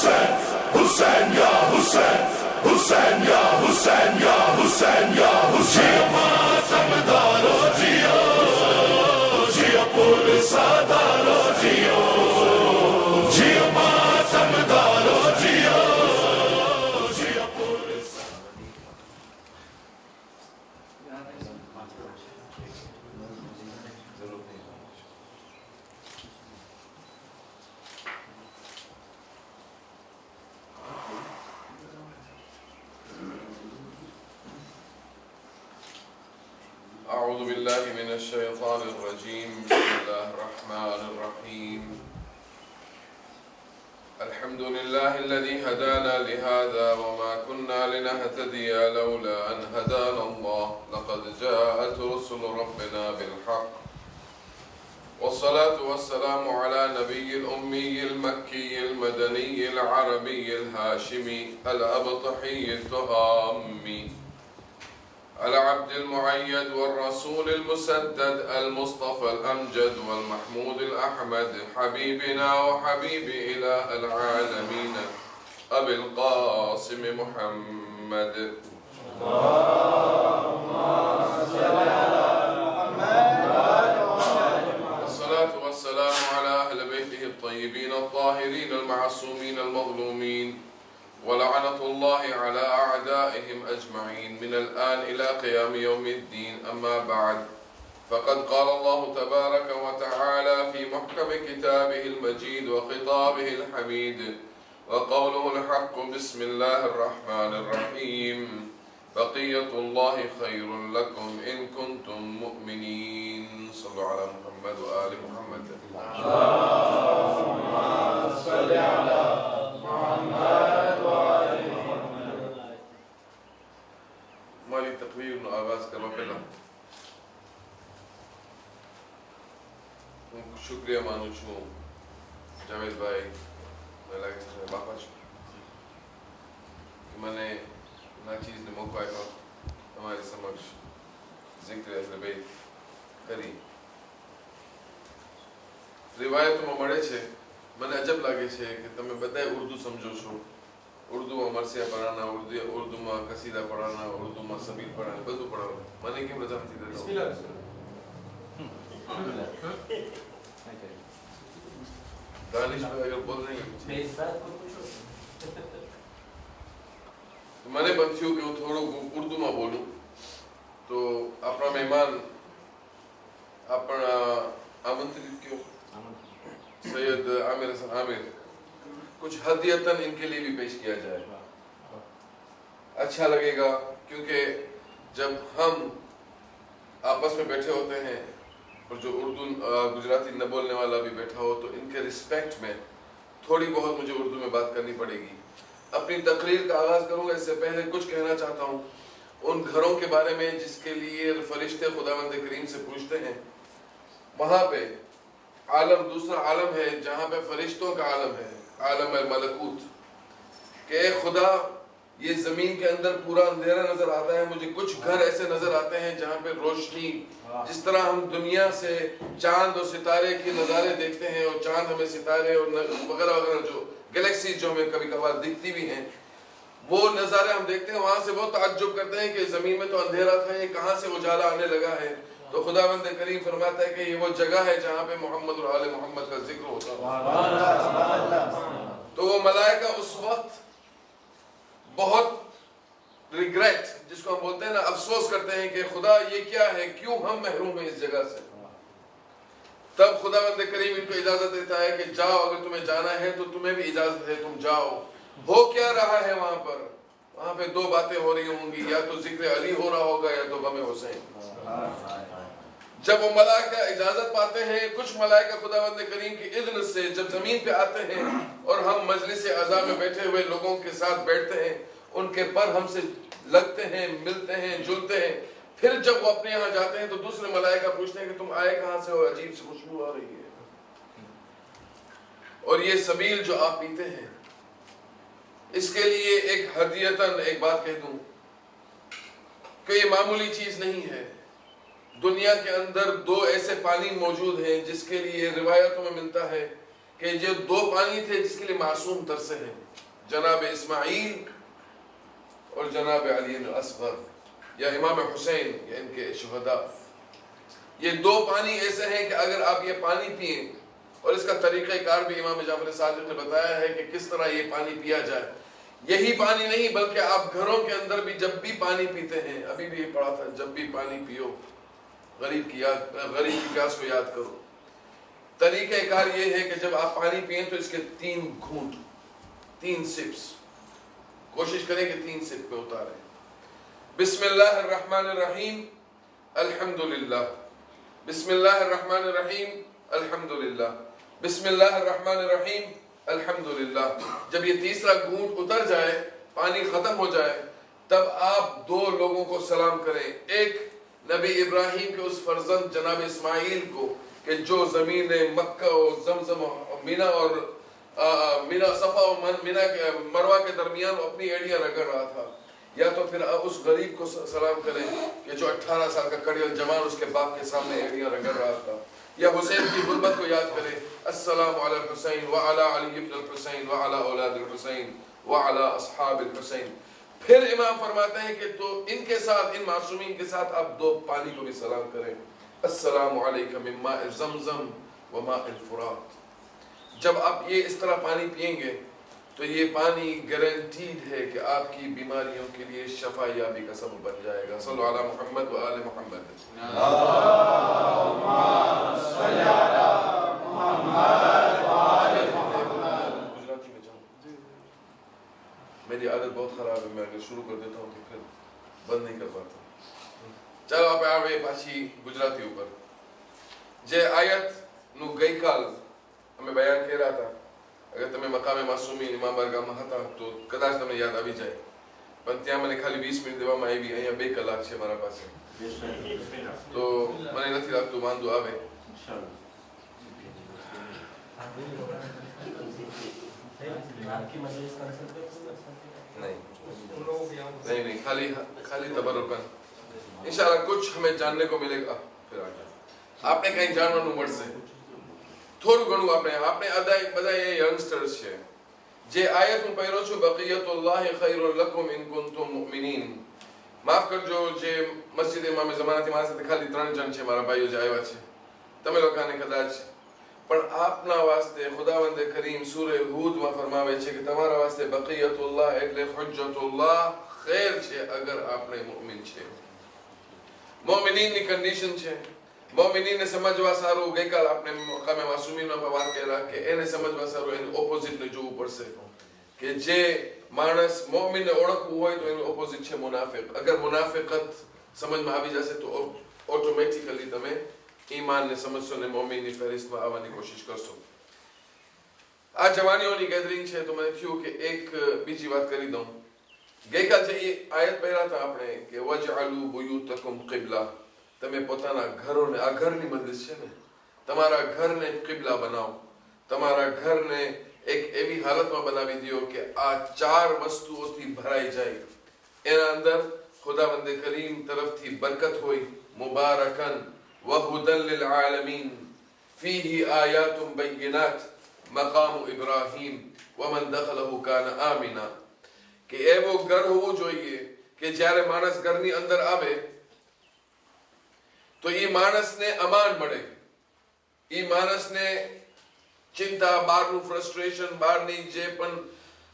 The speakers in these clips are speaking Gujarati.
Hussein, Hussein ya Hussein, Hussein ya Hussein ya Hussein ya Hussein. Matamdaro jiyo, jiyo pursadaro jiyo, jiyo matamdaro jiyo, jiyo pursadaro. أعوذ بالله من الشيطان الرجيم. بسم الله الرحمن الرحيم. الحمد لله الذي هدانا لهذا وما كنا لنهتدي لولا أن هدانا الله. لقد جاءت رسل ربنا بالحق والصلاة والسلام على نبي الأمي المكي المدني العربي الهاشمي الأبطحي التهامي العبد المعيد والرسول المسدد المصطفى الأمجد والمحمود الأحمد حبيبنا وحبيب إله العالمين أبي القاسم محمد. والصلاة والسلام على أهل بيته الطيبين الطاهرين المعصومين المظلومين ولعنة الله على أعدائهم أجمعين من الآن إلى قيام يوم الدين. أما بعد، فقد قال الله تبارك وتعالى في محكم كتابه المجيد وخطابه الحميد وقوله الحق. بسم الله الرحمن الرحيم. بقية الله خير لكم إن كنتم مؤمنين. صلوا على محمد وآل محمد. اللهم صل على محمد وآل محمد. مالي تقرير من آغاز کرو پہلا شکریہ مانو چھو جاوید بھائی میں لگے سے باپا چھو کہ میں نے نا چیز نے موقع آئے ہمارے سمجھ ذکر اہل بیت کری روایتوں میں મળે છે. મને અજબ લાગે છે કે તમે બધાય ઉર્દુ સમજો છો. ઉર્દુમાં મરસિયા પઢાના, ઉર્દુમાં કસીદા પઢાના, ઉર્દુમાં સબીલ પઢાના, બધું પઢાવું. મને કેમ રજા નથી દેતા? दानिश भाई अगर बोल रहे हैं मैंने बंथियों के थोड़ो उर्दू में बोलूं तो अपना मेहमान अपना आमंत्रित क्यों सैयद आमिर हसन आमिर कुछ हदियतन इनके लिए भी पेश किया जाए. अच्छा लगेगा क्योंकि जब हम आपस में बैठे होते हैं और जो उर्दू गुजराती न बोलने वाला भी बैठा हो तो इनके रिस्पेक्ट में थोड़ी बहुत मुझे उर्दू में बात करनी पड़ेगी. अपनी तकरीर का आगाज करूंगा इससे पहले कुछ कहना चाहता हूँ उन घरों के बारे में जिसके लिए फरिश्ते खुदावंद करीम से पूछते हैं. वहां पे आलम दूसरा आलम है जहां पे फरिश्तों का आलम है, आलम मलकूत के खुदा ये जमीन के अंदर पूरा अंधेरा नजर आता है. मुझे कुछ घर ऐसे नजर आते हैं जहां पे रोशनी, जिस तरह हम दुनिया से चांद और सितारे के नज़ारे देखते हैं और चांद हमें सितारे और वगैरह वगैरह जो गैलेक्सी जो हमें कभी कभार दिखती भी हैं वो नज़ारे हम देखते हैं. वहां से बहुत ताज्जुब करते हैं कि जमीन में तो अंधेरा था, ये कहां से उजाला आने लगा है. तो खुदावंद करीम फरमाता है कि ये वो जगह है जहां पे मोहम्मद और आले मोहम्मद का जिक्र होता है. तो वो मलाइका उस वक्त बहुत रिग्रेट जिसको हम बोलते हैं ना, अफसोस करते हैं कि खुदा ये क्या है, क्यों हम महरूम हैं इस जगह से. तब खुदावंद करीम इनको इजाजत देता है कि जाओ, अगर तुम्हें जाना है तो तुम्हें भी इजाजत है, तुम जाओ. हो क्या रहा है वहां पर? वहां पे दो बातें हो रही होंगी, या तो जिक्र अली हो रहा होगा या तो गम हुसैन. जब वो मलाइका इजाजत पाते हैं, कुछ मलाइका खुदावंद करीम की इज़्न से जब जमीन पे आते हैं और हम मजलिस अज़ा में बैठे हुए लोगों के साथ बैठते हैं, उनके पर हमसे लगते हैं, मिलते हैं, जुलते हैं. फिर जब वो अपने यहाँ जाते हैं तो दूसरे मलाइका पूछते हैं कि तुम आए कहाँ से हो, अजीब सी खुशबू आ रही है. और ये सबील जो आप पीते हैं इसके लिए एक हदियतन एक बात कह दूं कि ये मामूली चीज नहीं है. दुनिया के अंदर दो ऐसे पानी मौजूद हैं जिसके लिए रिवायतों में मिलता है कि कि जो दो पानी थे जिसके लिए मासूम तरसे हैं, जनाब इस्माइल और जनाब अली असगर या इमाम हुसैन या इनके शुहदा, ये दो पानी ऐसे हैं कि अगर आप ये पानी पिए, और इसका तरीक़ाकार भी इमाम जाफर सादिक़ ने बताया है कि किस तरह ये पानी पिया जाए। यही पानी नहीं बल्कि आप घरों के अंदर भी जब भी पानी पीते हैं, अभी भी ये पढ़ा था, जब भी पानी पियो गरीब की प्यास को याद करो। तरीक़ाकार ये है कि जब आप पानी पिए तो इसके 3 घूंट, 3 सिप्स, कोशिश करें कि 3 सिप पे उतारें। बिस्मिल्लाहिर्रहमानिर्रहीम अल्हम्दुलिल्लाह, बिस्मिल्लाहिर्रहमानिर्रहीम अल्हम्दुलिल्लाह, बिस्मिल्लाहिर्रहमानिर्रहीम अल्हम्दुलिल्लाह। जब ये तीसरा घूंट उतर जाए, पानी खत्म हो जाए, तब आप 2 लोगों को सलाम करें। एक नबी इब्राहिम के उस फर्जंद जनाब इस्माइल को कि जो ज़मीन मक्का और ज़मज़म मीना और मीना सफ़ा और मीना के मरवा के दरमियान अपनी एड़ियाँ रगड़ रहा था, या तो फिर उस गरीब को सलाम करें कि जो 18 साल का कड़ियल जवान उसके बाप के सामने एड़ियाँ रगड़ रहा था, या हुसैन की गुर्बत को याद करें, अस्सलामु अला हुसैन व अला अली इब्न हुसैन व अला औलाद हुसैन व अला अस्हाब हुसैन। फिर इमाम फरमाते हैं कि तो इनके साथ, इन मासूमीन के साथ आप 2 पानी को भी सलाम करें, अस्सलामु अलैका मिन मा'i ज़मज़म व मा'il फ़ुरात। जब आप ये इस तरह पानी पिएंगे तो ये पानी गारंटीड है कि आपकी बीमारियों के लिए शफा याबी का सबब बन जाएगा। सल्लु अला मुहम्मद व आले मुहम्मद। गुजराती में जाऊँ, मेरी आदत बहुत खराब है, मैं अगर शुरू कर देता हूँ तो फिर बंद नहीं कर पाता। ચાલો આપણે આવે પાછી ગુજરાતી ઉપર જે આયત નું ગઈકાલ અમે બયાન કર્યા હતા। અગર તમે મકામે માસૂમી ઇમામ બારગાહમાં હતા તો કદાચ તમને યાદ આવી જાય, પણ ત્યાં મને ખાલી 20 મિનિટ દેવામાં આવી, અહીંયા 2 કલાક છે મારા પાસે, તો મને નથી લાગતું વાંધો આવે। नहीं, खाली तबरुकन इंशाअल्लाह कुछ हमें जानने को मिलेगा। फिर आगे आपने कहीं जानવાનું મળશે, થોડું ઘણું આપણે બધા યંગસ્ટર્સ છે। જે આયત હું પહેરો છું, બકિયતુલ્લાહ ખૈરુલ લકુમ ઇન કુન્તુમ મુમિનીન, માફ કરજો જે મસ્જિદ ઇમામ ઝમાનાથી મારા સાથે ખાલી 3 જણ છે, મારા ભાઈઓ જે આવ્યા છે, તમે લોકોને કદાચ, પણ આપના વાસ્તે ખુદાવંદ કરીમ સૂરે હૂદમાં ફરમાવે છે કે તમારા વાસ્તે બકિયતુલ્લાહ એટલે હુજ્જતુલ્લાહ ખૈર છે અગર આપણે મુમિન છે। મોમિનીનની કન્ડિશન છે, મોમિનીનને સમજવા સારું, ગઈકાલ આપણે મકામે માસૂમીનો વાત કર્યા કે એને સમજવા સારું એનું ઓપોઝિટને જોવું પડશે કે જે માણસ મોમિનને ઓળખવું હોય તો એનું ઓપોઝિટ છે મુનાફિક। અગર મુનાફિકત સમજમાં આવી જશે તો ઓટોમેટિકલી તમે ઈમાનને સમજશો ને મોમિનની ફહેરિસ્તમાં આવવાની કોશિશ કરશો। આ જવાનીઓની ગેધરિંગ છે તો મને થયું કે એક બીજી વાત કરી દઉં। ગઈકાલ જે આયત પહેલા હતા આપણે કે વજઅલુ બુયુતકુમ કિબલા, તમે પોતાના ઘરોને, આ ઘરની મજલિસ છે ને, તમારા ઘરને કિબલા બનાવો, તમારા ઘરને એક એવી હાલતમાં બનાવી દો કે આ 4 વસ્તુઓથી ભરાઈ જાય। એના અંદર ખુદાવંદ કરીમ તરફથી બરકત હોય, મુબારકન વહુદન લિલ આલમીન ફીહી આયાતુમ બય્યિનાત મકામ ઇબ્રાહીમ વમન દખલહુ કાન આમિના, કે એવો ઘર હોવું જોઈએ કે જ્યારે માણસ ઘરની અંદર આવે તો એ માણસને અમાન મળે, એ માણસને ચિંતા, બહારનું ફ્રસ્ટ્રેશન, બહારની જે પણ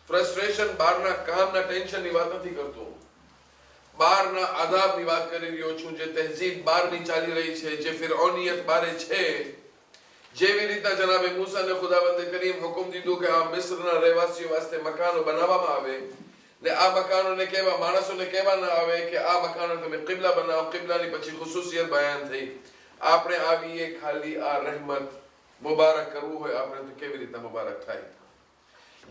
ફ્રસ્ટ્રેશન, બહારના કામના ટેન્શનની વાત નથી કરતો, બહારના આદાબની વાત કરી રહ્યો છું, જે તહેજીબ બહારની ચાલી રહી છે, જે ફિરૌનિયત બારે છે, જેવી રીતના જનાબે મૂસાને ખુદાવંદ કરીમ હુકમ દીધું કે આ મિસ્રના રહેવાસીઓ વાસ્તે મકાનો બનાવવામાં આવે ને આ મકાનોને કેવા માણસોને કેવા ના આવે કે આ મકાનો તમે કિબલા બનાવો, કિબલાની પછી ખુસુસિયત બયાન થઈ। આપણે આવીએ ખાલી આ રહેમત મુબારક કરવું હોય આપણે તો કેવી રીતના મુબારક થાય।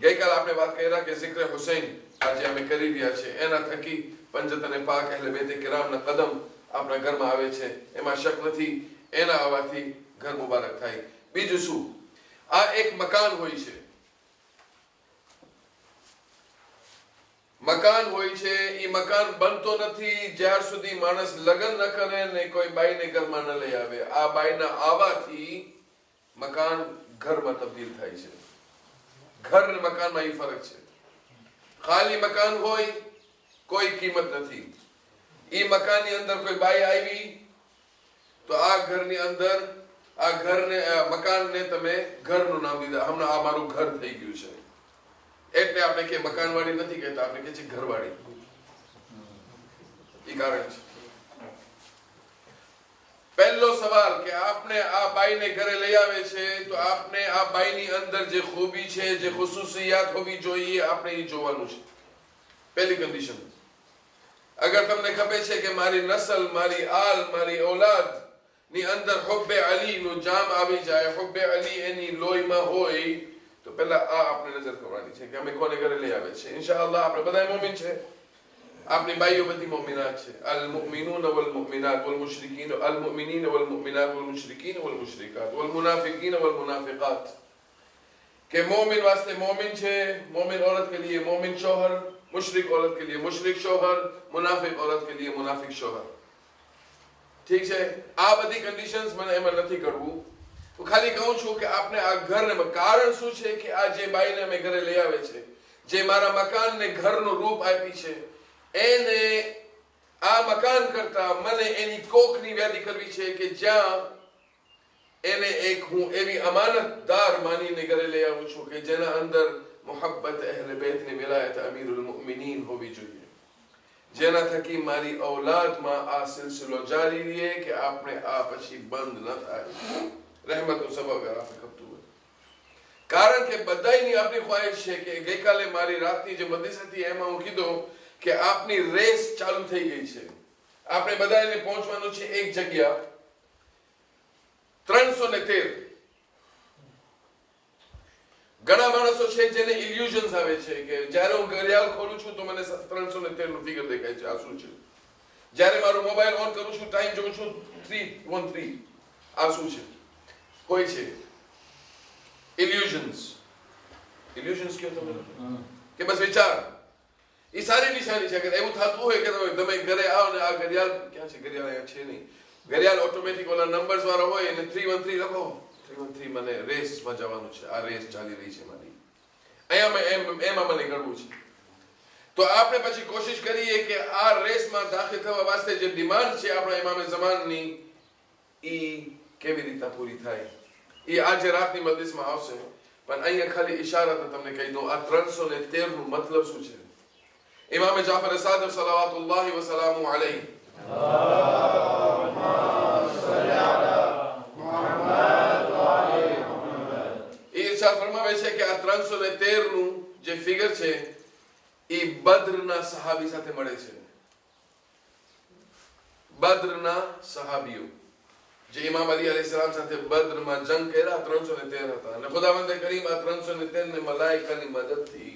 ગઈકાલ આપણે વાત કર્યા કે ઝિક્ર હુસૈન આજે અમે કરી રહ્યા છે, એના થકી પંજતન પાક અહેલે બેત કિરામના કદમ આપણા ઘરમાં આવે છે, એમાં શક નથી, એના આવવાથી ઘર મુબારક થાય। બીજું શું, આ એક મકાન હોય છે, મકાન હોય છે, એ મકાન બનતો નથી જ્યાર સુધી માણસ લગ્ન ન કરે ને કોઈ બાઈને ઘરમાં ન લઈ આવે। આ બાઈના આવવાથી મકાન ઘરમાં તબદીલ થાય છે. ઘર અને મકાનમાં એ ફરક છે. ખાલી મકાન હોય કોઈ કિંમત નથી. એ મકાનની અંદર કોઈ બાઈ આવી તો આ ઘરની અંદર આ ઘરને મકાનને તમે ઘરનું નામ દીધા. હમણાં આ મારું ઘર થઈ ગયું છે એટલે આપણે કે મકાનવાળી નથી કહેતા, આપણે કે છે ઘરવાળી. એ કારણ છે. પહેલો સવાલ કે આપને આ બાઈને ઘરે લઈ આવે છે તો આપને આ બાઈની અંદર જે ખૂબી છે, જે ખુસુસિયાત હોવી જોઈએ, આપણે એ જોવાનું છે. પહેલી કન્ડિશન. અગર તમને ખબર છે કે મારી નસલ, મારી આલ, મારી ઔલાદ ની અંદર હુબ્બે અલી નું જામ આવી જાય, હુબ્બે અલી એની લોહીમાં હોય, તો પહેલા આ આપણે નજર કરવાની છે કે અમે કોને ઘરે લઈ આવે છે. ઇન્શાઅલ્લાહ આપણે બધા મોમિન છે. આપની બાઈઓ બધી મોમિનાત છે. અલ મુમિનૂન વલ મુમિનાત વલ મુશરિકીન, અલ મુમિનીન વલ મુમિનાત વલ મુશરિકીન વલ મુશરિકાત વલ મુનાફિકીન વલ મુનાફિકાત. કે મોમિન વાસ્તે મોમિન છે, મોમિન औरत के लिए मोमिन शौहर, मुशरिक औरत के लिए मुशरिक शौहर, मुनाफिक औरत के लिए मुनाफिक शौहर. ઠીક છે. આ બધી કન્ડિશન્સ મને એમાં નથી કરવું. હું ખાલી કહું છું કે આપણે આ ઘરને કારણ શું છે કે આ જે બાઈને અમે ઘરે લઈ આવે છે, જે મારા મકાનને ઘરનું રૂપ આપી છે, એને આ મકાન કરતા મને એની કોખની વ્યાધિ કરવી છે કે જ્યાં એને એક હું એવી અમાનતદાર માનીને ઘરે લઈ આવું છું કે જેના અંદર મોહબ્બત અહેલ બેતની વિલાયત અમીરુલ મુમિનીન હોવી જોઈએ, જેના થકી મારી ઔલાદમાં આ સિલસિલો જારી રહે કે આપણે આ પછી બંધ ન થાય. રહેમતનું સબબ આપણે ખપતું હોય. કારણ કે બધાની આપણી ખ્વાહિશ છે કે ગઈકાલે મારી રાતની જે મજલિસ હતી એમાં હું કીધું કે આપની રેસ ચાલુ થઈ ગઈ છે. આપણે બધાને પહોંચવાનું છે એક જગ્યા 313. ઘણા માણસો છે જેને ઇલ્યુઝન્સ આવે છે કે જ્યારે હું ઘડિયાળ ખોલું છું તો મને 313 નું ફિગર દેખાય છે. આ શું છે? જ્યારે મારું મોબાઈલ ઓન કરું છું, ટાઈમ જોઉં છું 313. આ શું છે? હોય છે ઇલ્યુઝન્સ. ઇલ્યુઝન્સ કયો તમે કે બસ વિચાર. એ સારી નિશાની છે. અગર એવું થતું હોય કે તમે ઘરે આવો ને આ ઘડિયાળ ક્યાં છે? ઘડિયાળ અહીંયા છે નહીં. ઘડિયાળ ઓટોમેટિક ઓલા નંબર્સ વાળો હોય અને 313 લખો. 313 મને રેસમાં જવાનું છે. આ રેસ ચાલી રહી છે મારી. અહીંયા એમાં મને કરવું છે. તો આપણે પછી કોશિશ કરીએ કે આ રેસમાં દાખલ થવા વાસ્તે જે ડિમાન્ડ છે આપણા ઇમામે ઝમાનની એ કેવી રીતે પૂરી થાય. એ આજે રાતની મજલિસમાં આવશે. પણ અહીંયા ખાલી ઇશારાથી તમને કહી દઉં આ 313 નું મતલબ શું છે. ઇમામે જાફર સાદિક સલાવતુલ્લાહી વ સલામુ અલૈહ ફરમાવે છે કે આ 313 નું જે ફિગર છે એ બદ્રના સહાબી સાથે મળે છે. બદ્રના સહાબીઓ જે ઇમામ અલી અલૈહિસ્સલામ સાથે બદ્રમાં જંગ કર્યા 313 હતા. અને ખુદાવંદ કરીમ આ 313 ને મલાઈકાની મદદથી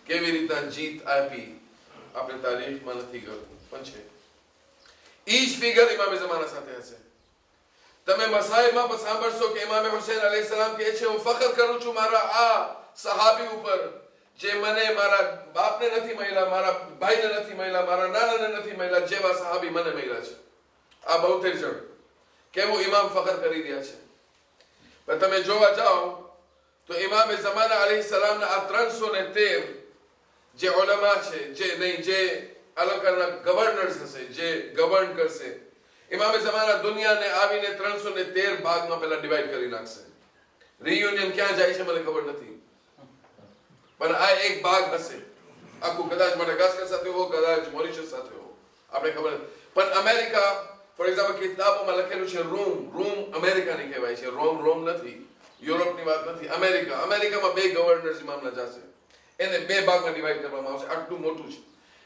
કેવી રીતે જીત આપી આપણે તારીખમાં નથી કરવું પણ છે. ઈ જ ફિગર ઇમામે ઝમાના સાથે હશે. તમે મસાઈબમાં પણ સાંભળશો કે ઇમામે હુસૈન અલૈહિસ્સલામ કહે છે હું ફખર કરું છું મારા આ સહાબી ઉપર જે મને મારા બાપને નથી મળ્યા, મારા ભાઈને નથી મળ્યા, મારા નાનાને નથી મળ્યા, જેવા સહાબી મને મળ્યા છે. આ 72 જણ કેવું ઇમામ ફખર કરી રહ્યા છે. પણ તમે જોવા જાઓ તો ઇમામે ઝમાના અલૈહિસ્સલામના આ 313 જે ઉલમા છે, જે નહીં જે અલગના ગવર્નર્સ હશે, જે ગવર્ન કરશે, ઇમામે ઝમાના દુનિયાને આવીને 313 ભાગમાં પહેલા ડિવાઈડ કરી નાખશે. રિયુનિયન ક્યાં જાય છે મને ખબર નથી, પણ આ એક ભાગ હશે આખું. કદાચ મડાગાસ્કર સાથે હો, કદાચ મોરિશિયસ સાથે હો, આપણે ખબર નથી. પણ અમેરિકા ફોર એક્ઝામ્પલ કિતાબોમાં લખેલું છે રૂમ અમેરિકાને કહેવાય છે. રોમ નથી, યુરોપની વાત નથી. અમેરિકામાં 2 ગવર્નર્સ ઇમામના જશે. એને 2 ભાગમાં ડિવાઈડ કરવામાં આવશે. આટલું મોટું છે.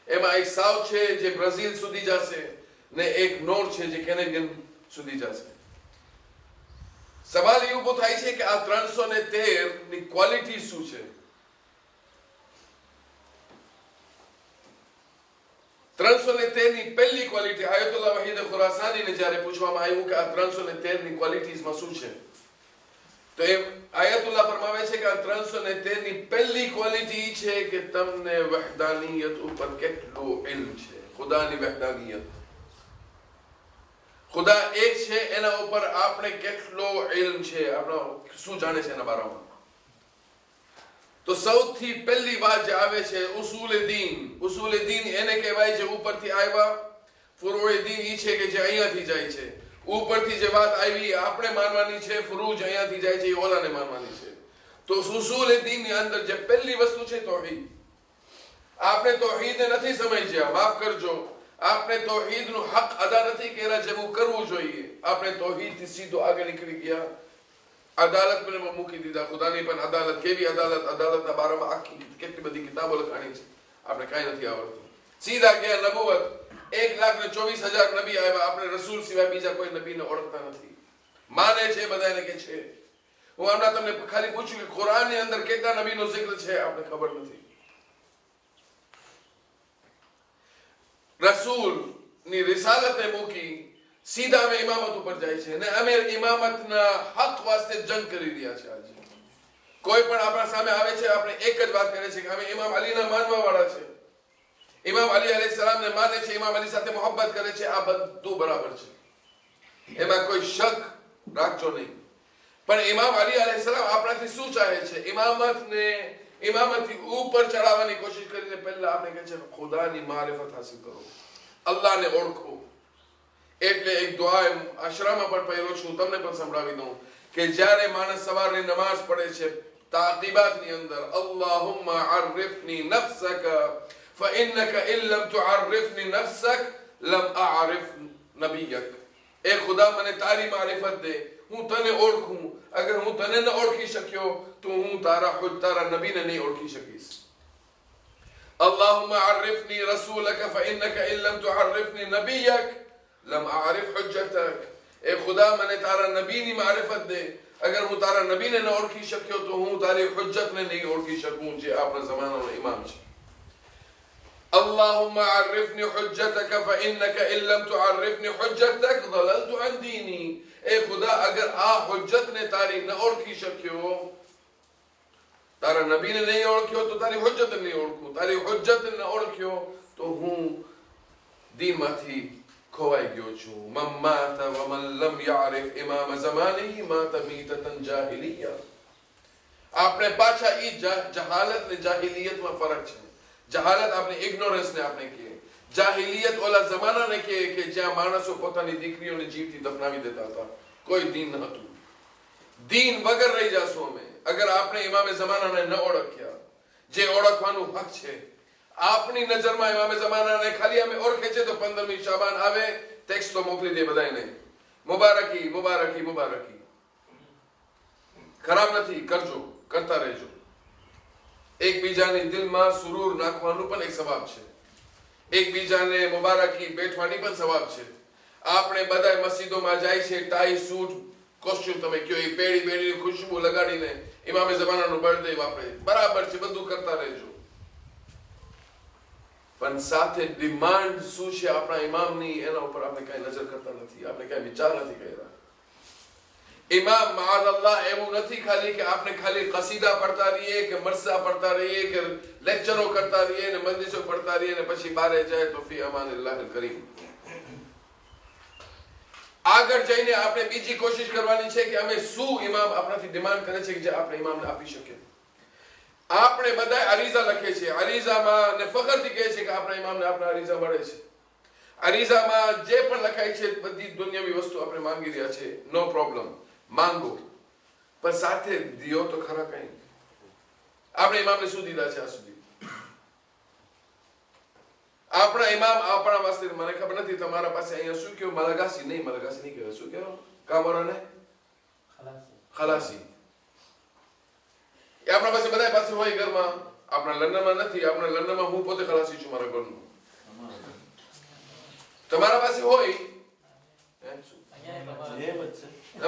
એમાં એક સાઉથ છે જે બ્રાઝિલ સુધી જશે ને એક નોર્થ છે જે કેનેડિયન સુધી જશે. સવાલ એ ઉભો થાય છે કે આ 313 ની ક્વોલિટી શું છે. 313 ની પહેલી ક્વોલિટી આયતુલ્લાહ વહીદ ખુરાસાનીને જ્યારે પૂછવામાં આવ્યું કે આ 313 ની ક્વોલિટીઝમાં શું છે, તો એ આયતુલ્લાહ ફરમાવે છે કે આ 313 ની પહેલી ક્વોલિટી છે કે તમને વહદાનિયત ઉપર કેટલું ઇલ્મ છે. ખુદાની વહદાનિયત, ખુદા એક છે, એના ઉપર આપણે કેટલો ઇલ્મ છે, આપણો શું જાણે છે એના બારામાં. તો સૌથી પહેલી વાત જે આવે છે ઉસૂલ દીન. ઉસૂલ દીન એને કહેવાય જે ઉપરથી આવ્યા. ફુરૂએ દીન ઈ છે કે જે અહીંયાથી જાય છે. ઉપરથી જે વાત આવી આપણે માનવાની છે, ફુરૂજ અહીંયાથી જાય છે એ ઓલાને માનવાની છે. તો ઉસૂલ દીનની અંદર જે પહેલી વસ્તુ છે તૌહીદ. આપણે તૌહીદને નથી સમજ્યા, માફ કરજો, આપણે તૌહીદનું હક અદા નથી કર્યા જેવું કરવું જોઈએ. આપણે તૌહીદથી સીધો આગળ નીકળી ગયા, અદાલત પર મૂકી દીધા. ખુદાની પણ અદાલત, કેવી અદાલત? અદાલતના બારામાં આખી કેટલી બધી કિતાબો લખાણી છે, આપણે કાંઈ નથી આવડતું. સીધા ગયા નબુવત. 1,24,000 નબી આવ્યા, આપણે રસૂલ સિવાય બીજા કોઈ નબીને ઓળખતા નથી. માને છે બધાને કે છે. હું હમણાં તમને ખાલી પૂછ્યું કે કુરાનની અંદર કેટલા નબીનો જિક્ર છે, આપણે ખબર નથી. રસૂલની રિસાલતને મૂકી સીધા અમે ઇમામત ઉપર જાય છે, અને અમે ઇમામતના હક વાસ્તે જંગ કરી રહ્યા છે. આજે કોઈ પણ આપણા સામે આવે છે, આપણે એક જ વાત કરે છે કે અમે ઇમામ અલીના માનવા વાળા છે, ઇમામ અલી અલૈહિસ સલામને માને છે, ઇમામ અલી સાથે મોહબ્બત કરે છે. આ બધું બરાબર છે, એમાં કોઈ શક રાખજો નહીં. પણ ઇમામ અલી અલૈહિસ સલામ આપણાથી શું ચાહે છે? ઇમામતથી ઉપર ચડાવવાની કોશિશ કરીને પહેલા આપણે કહે છે ખુદાની મારિફત હાસિલ કરો, અલ્લાહને ઓળખો. એટલે એક દુઆ અશરામાં પણ પહેલો છું, તમને પણ સંભળાવી દઉં કે જ્યારે માણસ સવારની નમાઝ પડે છે, તાકીબાતની અંદર અલ્લાહુમ્મા અર્રિફની નફસક ફઇન્નક ઇન લમ તુઅર્રિફની નફસક લમ અઅરિફ નબિયક. એ ખુદા મને તારી મારિફત દે, હું તને ઓળખું. અગર હું તને ન ઓળખી શક્યો તો હું તારા નબીને નહીં ઓળખી શકીશ. અલ્લાહુમ્મા અર્રિફની રસૂલક ફઇન્નક ઇન લમ તુઅર્રિફની નબિયક લમ અઅરિફ હુજ્જતક. એ ખુદા મને તારા નબીની મારિફત દે, અગર હું તારા નબીને ન ઓળખી શક્યો તો હું તારી હુજ્જતને નહીં ઓળખી શકું, જે આપણા જમાનાનો ઇમામ છે. اللهم عرفني حجتك فإنك إن لم تعرفني حجتك ضللت عن ديني. اے خدا اگر حجت نے تاری نہ اوڑکھی شکیو، تارا نبی نے نہیں اوڑکھیو تو تاری حجت نہیں اوڑکھوں، تاری حجت نہ اوڑکھیو تو ہوں دین ماتھی کھوائی گیو چھوں. من مات ومن لم يعرف امام زمانه مات میتة جاہلیہ. આપણે પાછા ઈ જહાલત ને જાહિલિયત માં ફરક છે. જહાલત આપણે ઇગ્નોરન્સ ને આપણે કહીએ, જાહિલિયત ઓલા જમાના ને કહીએ કે જ્યાં માણસો પોતાની દીકરીઓને જીવતી દફનાવી દેતા હતા. કોઈ દીન ન હતું. દીન વગર રહી જાશું અમે અગર આપણે ઇમામે જમાનાને ન ઓળખ્યા, જે ઓળખવાનું હક છે. આપણી નજરમાં ઇમામે જમાનાને ખાલી અમે ઓળખે છે તો 15મી શાબાન આવે ટેક્સ્ટ તો મોકલી દે બધાને, મુબારકી મુબારકી મુબારકી. ખરાબ નથી, કરજો, કરતા રહેજો. એકબીજાની દિલમાં સુરૂર નાખવાનું પણ એક સવાબ છે, એકબીજાને મુબારકી બેઠવાની પણ સવાબ છે. આપણે બધા મસ્જિદોમાં જાય છે, ટાઈ સૂટ કોસ્ચ્યુમ તમે કયો એ પેડી બેડીની ખુશ્બુ લગાડીને ઇમામે જમાનાનું બર્થડે વાપરે, બરાબર છે, બધું કરતા રહેજો. પણ સાથે ડિમાન્ડ શું છે આપણા ઇમામની, એના ઉપર આપણે કઈ નજર કરતા નથી, આપણે કઈ વિચાર નથી કર્યા. ઇમામ માઅલ્લાહ એવું નથી ખાલી કે આપણે ખાલી કસીદા પડતા રહીએ કે મરસા પડતા રહીએ કે લેક્ચરો કરતા રહીએ ને મજલિસો પડતા રહીએ ને પછી બારે જાય તો ફી અમાનિલ્લાહિલ કરીમ. આગળ જઈને આપણે બીજી કોશિશ કરવાની છે કે અમે શું ઇમામ આપણાથી ડિમાન્ડ કરે છે કે જે આપણે ઇમામને આપી શકીએ. આપણે બધા અરીઝા લખે છે, અરીઝામાં ને ફખરથી કહે છે કે આપણા ઇમામને આપણા અરીઝા મળે છે. અરીઝામાં જે પણ લખાય છે બધી દુનિયાવી વસ્તુ આપણે માંગી રહ્યા છે, નો પ્રોબ્લેમ, માંગો, પણ સાથે દિયો તો ખરા. કઈ આપણે ઇમામને શું દીધા છે આજ સુધી? આપણા ઇમામ આપણા વાસ્તે, મને ખબર નથી તમારા પાસે અહીંયા શું કહેવું, મલાગાસી નહીં, મલાગાસી નહીં કહેવાય, શું કહેવાય કામરાને? ખલાસી. એ આપણા પાસે બધા પાસે હોય ઘરમાં. આપણા લંડનમાં નથી, આપણા લંડનમાં હું પોતે ખલાસી છું મારા ઘરનું. તમારા પાસે હોય?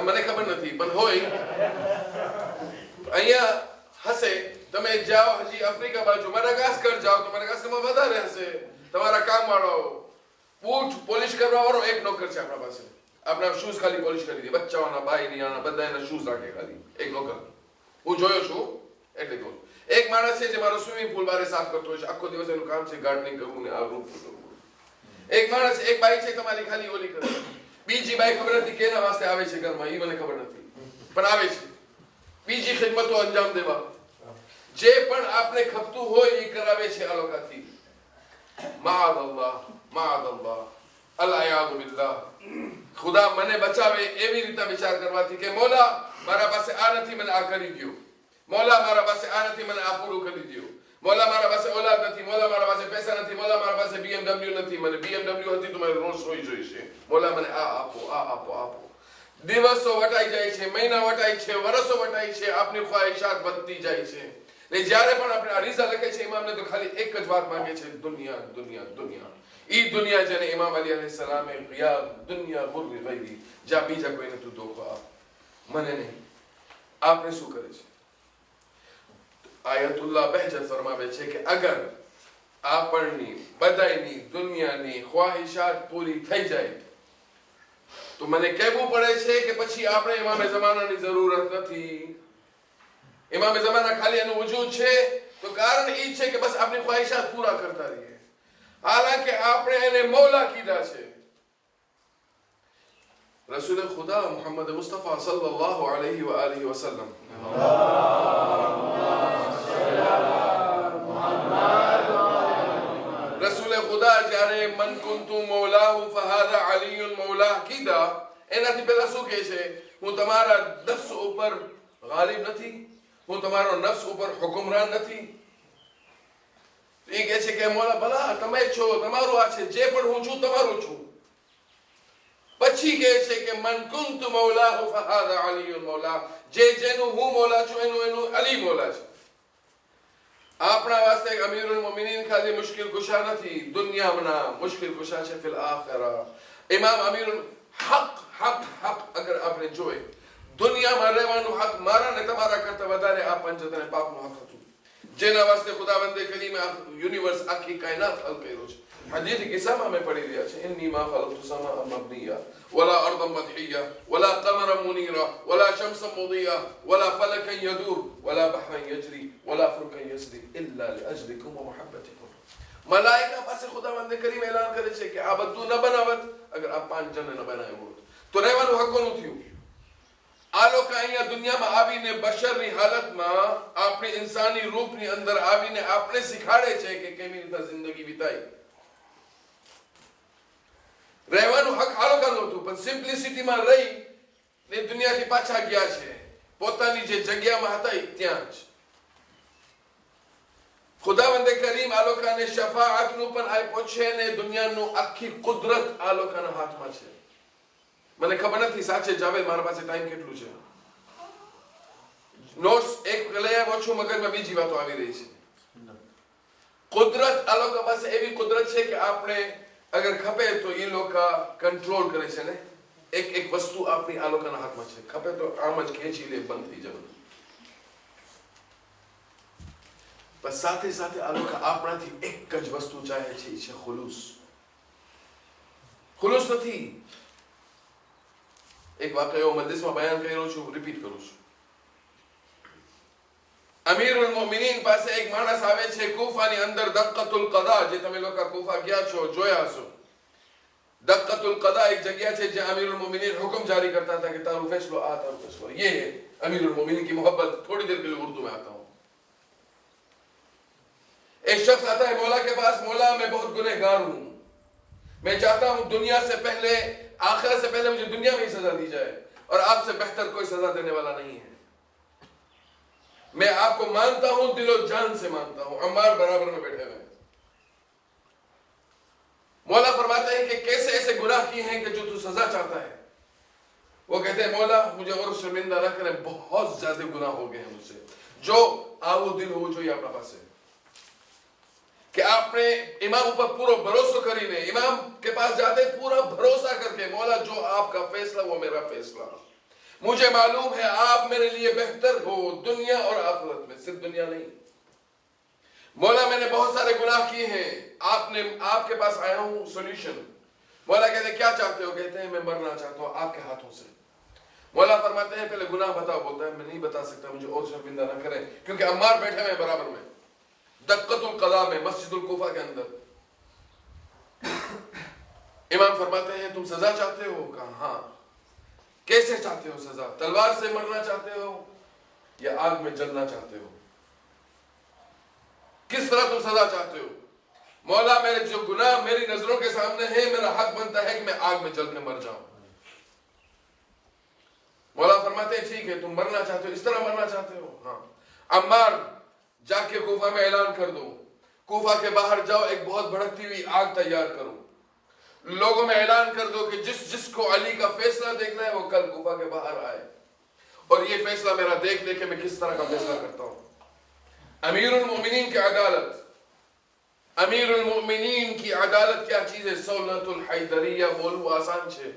મને ખબર નથી પણ હોય. અહીંયા હશે, તમે જાઓ હજી આફ્રિકા બાજુ મડાગાસ્કર જાઓ તો મડાગાસ્કરમાં વધારે હશે. તમારા કામ વાળો બૂટ પોલિશ કરવા વાળો એક નોકર છે આપણા પાસે. આપણા શૂઝ ખાલી પોલિશ કરી દે, બચ્ચાઓના ભાઈની આના બધા એના શૂઝ રાખે, ખાલી એક નોકર. હું જોયો છું એટલે કહું. એક માણસ છે જે મારો સ્વિમિંગ પુલ બારે સાફ કરતો હોય છે, આખો દિવસ એનું કામ છે ગાર્ડનિંગ કરવું ને આ રૂમ કરવું. એક માણસ, એક બાઈ છે તમારી ખાલી ઓલી કરે. બીજી બાઈ ખબર નથી કેના વાસ્તે આવે છે ઘરમાં, એ મને ખબર નથી, પણ આવે છે બીજી ખિદમતો અંજામ દેવા. જે પણ આપણે ખપતું હોય એ કરાવે છે આ લોકોથી. માઅલ્લાહ માઅલ્લાહ અલયાદુ બિલ્લાહ. ખુદા મને બચાવે એવી રીતે વિચાર કરવાથી કે મોલા મારા પાસે આ નથી, મને આ કરી દો. મોલા મારા પાસે આ નથી, મને આ પૂરું કરી દો. મોલા મારા પાસે ઓલાદ નથી, મોલા મારા પાસે પૈસા નથી, મોલા મારા પાસે BMW નથી, મને BMW હતી તો મારે રોજ રોઈ જોઈશે. મોલા મને આ આપો, આ આપો, આપો. દિવસો વટાઈ જાય છે, મહિના વટાઈ છે, વર્ષો વટાઈ છે, આપની ખ્વાહિશાત વધતી જાય છે. ને જ્યારે પણ આપણે અરીઝા લખે છે ઇમામને તો ખાલી એક જ વાત માંગે છે, દુનિયા દુનિયા દુનિયા. ઈ દુનિયા જેને ઇમામ અલી અલૈહિસ સલામે યા દુનિયા ગુર્રી ગયરી, જા બીજા કોઈને તું ધોખો આપ, મને નહીં. આપણે શું કરે છે? આયતુલ્લાહ બહેજત ફરમાવે છે કે અગર આપણની બધાયની દુનિયાની ખ્વાહિશાત પૂરી થઈ જાય તો મને કહેવું પડે છે કે પછી આપણે ઇમામે ઝમાનાની જરૂરત નથી. ઇમામે ઝમાના ખાલી એનું વજૂદ છે તો કારણ એ છે કે બસ આપણી ખ્વાહિશાત પૂરા કરતા રહીએ. હાલાંકि આપણે એને મૌલા કીધા છે. રસૂલ ખુદા મુહમ્મદ મુસ્તફા સલ્લલ્લાહુ અલૈહિ વ આલિહિ વસલ્લમ રસૂલ ખુદા જ્યારે મન કુંતુ મૌલાહુ ફહાદા અલીયુન મૌલા કીધા, એનાથી પહેલા શું કહે છે? હું તમારા નફ્સ ઉપર ગાલિબ નથી, હું તમારો નફ્સ ઉપર હુકમરાન નથી. એ કહે છે કે મોલા ભલા તમે છો, તમારું આ છે, જે પણ હું છું તમારું છું. પછી કહે છે કે મન કુંતુ મૌલાહુ ફહાદા અલીયુન મૌલા, જે જેનું હું મૌલા છું એનું અલી મૌલા છે. આપણા વાસ્તે અમીરુલ મોમિનીન ખાલી મુશ્કિલ કુશા નથી, દુનિયાના મુશ્કિલ કુશા છે ફિલ આખિરા. ઇમામ અમીરુલ હક હક હક અગર આપણે જોઈએ દુનિયામાં રહેવાનું હક મારા ને તમારા કરતા વધારે આ પંચત અને પાકનું હક હતું, જેના વાસ્તે ખુદાવંદે કરીમે યુનિવર્સ આખી કાયનાત હલ કર્યો છે. હદીથ કિસ્સામાં મેં પઢી રહ્યા છે, ઇન્ની મા ખલકતુ સમાઅ મબનિયા વલા અર્દન મદહિયા વલા કમરન મુનીરા વલા શમસન મુદિયા વલા ફલકન યદૂર વલા બહરન યજરી વલા ફુલકન યસરી ઇલ્લા લિઅજલિકુમ વ મુહબ્બતિકુમ. મલાઈકા પાસે ખુદાવંદે કરીમ એલાન કરે છે કે આ બધું ન બનાવત અગર આ પાંચ જણ ન બનાવ્યું હોત તો રહેવાનું હક કોનું થયું? આ લોકો અહીંયા દુનિયામાં આવીને બશરની હાલતમાં આપણી ઇન્સાની રૂપની અંદર આવીને આપણે શીખાડે છે કે કેવી રીતે જિંદગી વિતાઈ. રહેવાનું હક આ લોકોનું હતું, પણ સિમ્પ્લિસિટીમાં રહી ને દુનિયાથી પાછા ગયા છે, પોતાની જે જગ્યામાં હતા ત્યાં જ. ખુદાવંદે કરીમ આ લોકોને શફાઅતનું પણ આપ્યો છે ને દુનિયાનું આખી કુદરત આ લોકોના હાથમાં છે. મને ખબર નથી સાચે જાવેદ મારા પાસે ટાઈમ કેટલું છે. નોટ્સ એક લઈ આવ્યો છું, મગજમાં બીજી વાતો આવી રહી છે. કુદરત આ લોકો પાસે એવી કુદરત છે કે આપણે અગર ખપે તો એ લોકો કંટ્રોલ કરે છે ને. એક એક વસ્તુ આપણી આ લોકોના હાથમાં છે, ખપે તો આમ જ ખેંચી લે, બંધ થઈ જવાનું. પણ સાથે સાથે આ લોકો આપણાથી એક જ વસ્તુ ચાહે છે, એ છે ખુલુસ. ખુલુસ નથી. એક વાક્ય મજલિસમાં બયાન કર્યો છું, રિપીટ કરું છું. અમીરુલ મોમિનીન પાસે એક માણસ આવે છે કૂફાની અંદર, દક્કતુલ કદા, જે તમે લોકો કૂફા ગયા છો જોયા છો. દક્કતુલ કદા એક જગ્યા છે જ્યાં અમીરુલ મોમિનીન હુકમ જારી करता था कि तारू फैसलो आ तारू फैसलो. ये है अमीरुल मोमिनीन की मोहब्बत. थोड़ी देर के लिए उर्दू में आता हूँ. एक शख्स आता है मौला के पास, मौला मैं बहुत गुनहगार हूँ, मैं चाहता हूँ दुनिया से पहले, आखिरत से पहले मुझे दुनिया में ही सजा दी जाए और आपसे बेहतर कोई सजा देने वाला नहीं है. मैं आपको मानता हूं, दिलो जान से मानता हूं. अम्मार बराबर में बैठे हुए. मौला फरमाते हैं कि कैसे ऐसे गुनाह किए हैं कि जो तू सजा चाहता है? वो कहते हैं मौला मुझे और शर्मिंदा न करें, बहुत ज्यादा गुनाह हो गए हैं मुझसे. जो आवो दिल हो जो अपना पास है कि आपने इमाम ऊपर पूरा भरोसा करीने इमाम के पास जाते पूरा भरोसा करके, मौला जो आपका फैसला वो मेरा फैसला, मुझे मालूम है आप मेरे लिए बेहतर हो दुनिया और आखिरत में, सिर्फ दुनिया नहीं. मौला मैंने बहुत सारे गुनाह किए हैं, आपके पास आया हूं सॉल्यूशन. मौला कहते क्या चाहते हो? कहते हैं मैं मरना चाहता हूं आपके हाथों से. मौला फरमाते हैं पहले गुनाह बताओ. बोलता है मैं नहीं बता सकता, मुझे और शर्मिंदा ना करें, क्योंकि अम्मार बैठे हुए बराबर में दक्कतुल कदा में, मस्जिदुल कूफा के अंदर. इमाम फरमाते हैं तुम सजा चाहते हो? कहा हाँ। कैसे चाहते हो सजा? तलवार से मरना चाहते हो या आग में जलना चाहते हो? किस तरह तुम सजा चाहते हो? मौला मेरे जो गुनाह मेरी नजरों के सामने है, मेरा हक बनता है कि मैं आग में जल के मर जाऊं। मौला फरमाते हैं ठीक है, तुम मरना चाहते हो, इस तरह मरना चाहते हो? हाँ। अम्मार जाके कूफा में ऐलान कर दो, कूफा के बाहर जाओ, एक बहुत भड़कती हुई आग तैयार करो, लोगों में ऐलान कर दो कि जिसको अली का फैसला देखना है वो कल कूफा के बाहर आए, और ये फैसला मेरा देख ले कि मैं किस तरह का फैसला करता हूं। अमीरुल मोमिनीन की अदालत, अमीरुल मोमिनीन की अदालत क्या चीज है? सौलतुल हैदरिया बोलવું आसान છે।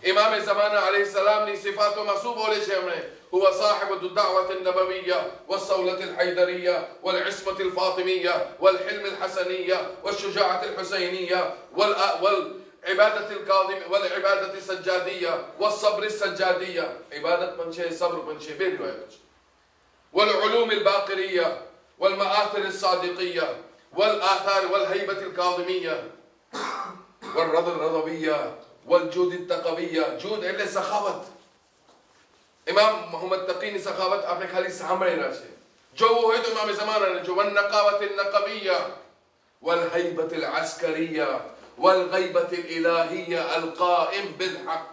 इमाम ज़माना अलैहिस्सलाम ની સિફાતોમાં શું બોલે છે એમણે? हुवा साहिबुद दावत नबविय्या वस्सौलतुल हैदरिया वलइस्मतुल फातिमिय्या वलहिल्मुल हसनिय्या वशुजाअतुल हुसैनिय्या वलइबादतुल कादिम वलइबादतुल सज्जादिय्या वस्सब्रुस सज्जादिय्या। इबादत पण છે, સબ્ર પણ છે, બે રિવાયતો છે। वलउलूमुल बाक़िरिय्या वलमआथिरुस सादिक़िय्या वलआथार वलहैबतुल कादिमिय्या वलरदुल रज़विय्या वलजूदुत तक़विय्या। जूद એટલે સખાવત। इमाम मोहम्मद तकी ની સખાવત આપણે ખાલી સાંભળેલા છે, જોવું હોય તો ઇમામ ઝમાનાને જો। વનકાવતુલ નકવિય્યા વલહૈબતુલ अस्करिय्या वलगैबतुल इलाहिय्या अलकाइम बिलहक।